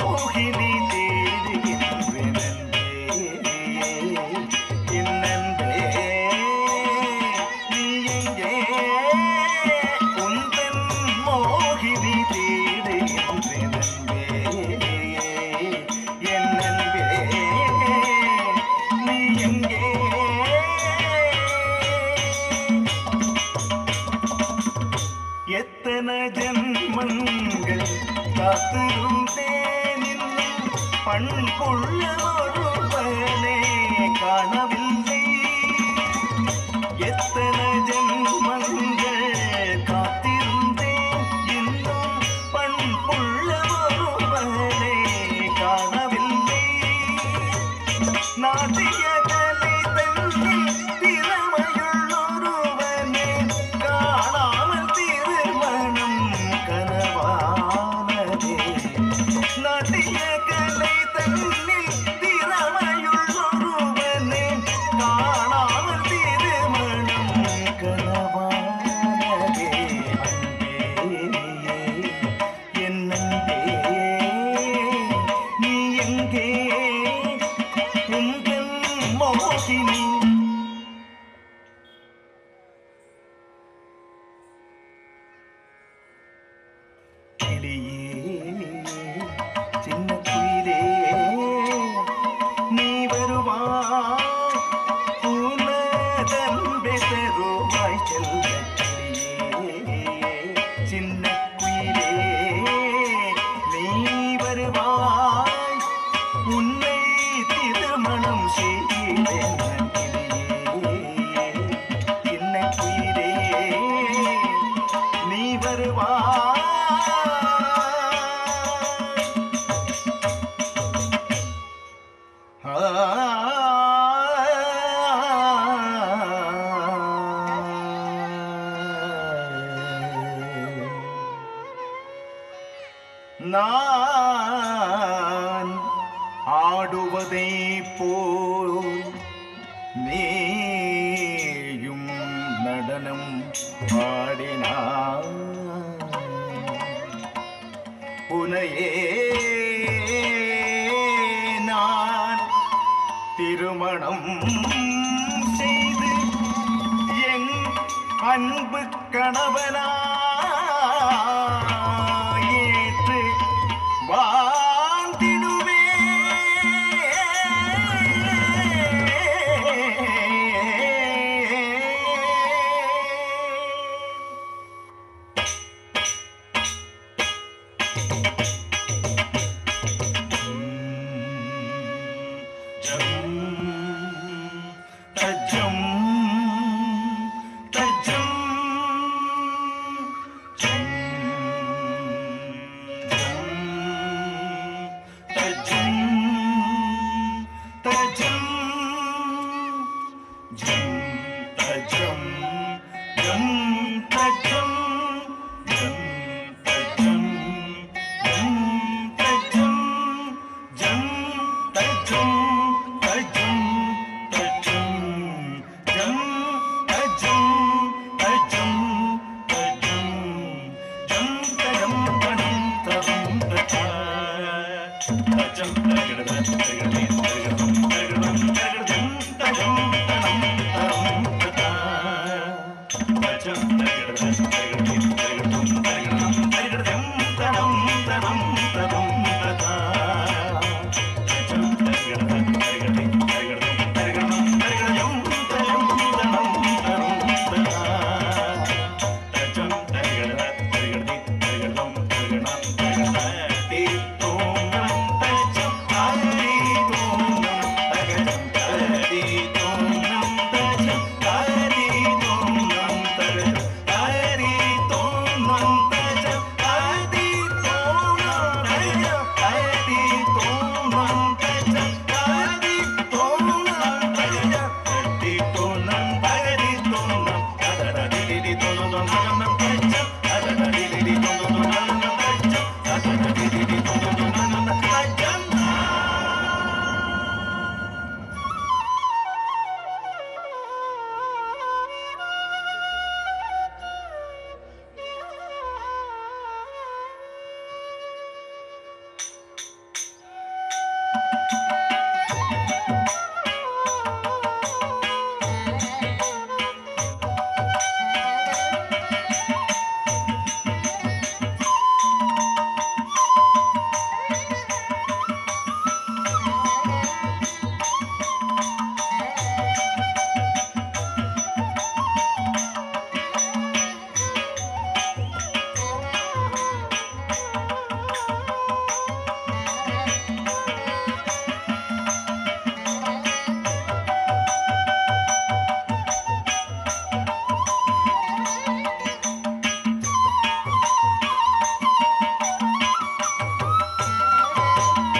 மோகினி தேடுகின்றேன் என் அன்பே நீ எங்கே உந்தன் மோகினி தேடுகின்றேன் என் அன்பே நீ எங்கே எத்தனை ஜன்மங்கள் காத்திருந்தேன் இன்னும் பண்புள்ள ஒருவனே காணவில்லை எத்தனை ஜன்மங்கள் காத்திருந்தேன் இன்னும் பண்புள்ள ஒருவனே காணவில்லை நாட்டிய கலை தன்னில் திறமையுள்ளொருவனே காணாமல் திருமணம் கனவானதே நாட்டிய கலை தன்னில் திறமையுள்ளொருவனே காணாமல் திருமணம் கனவானதே அன்பே என் அன்பே நீ எங்கே உங்கள் மோகினி கிளியே சின்ன குயிலே நீ வருவாய் உனதன்பை தருவாய் செல்ல கிளியே சின்ன குயிலே நீ வருவாய் உன்னை திருமணம் செய்வேன் கிளியே சின்ன குயிலே நீ வருவாய் நான் ஆடுவதை போல் நீயும் நடனம் ஆடினாய் உனையே நான் திருமணம் செய்து என் அன்பு கணவனா ஏற்று வாழ்ந்திடுவே jump,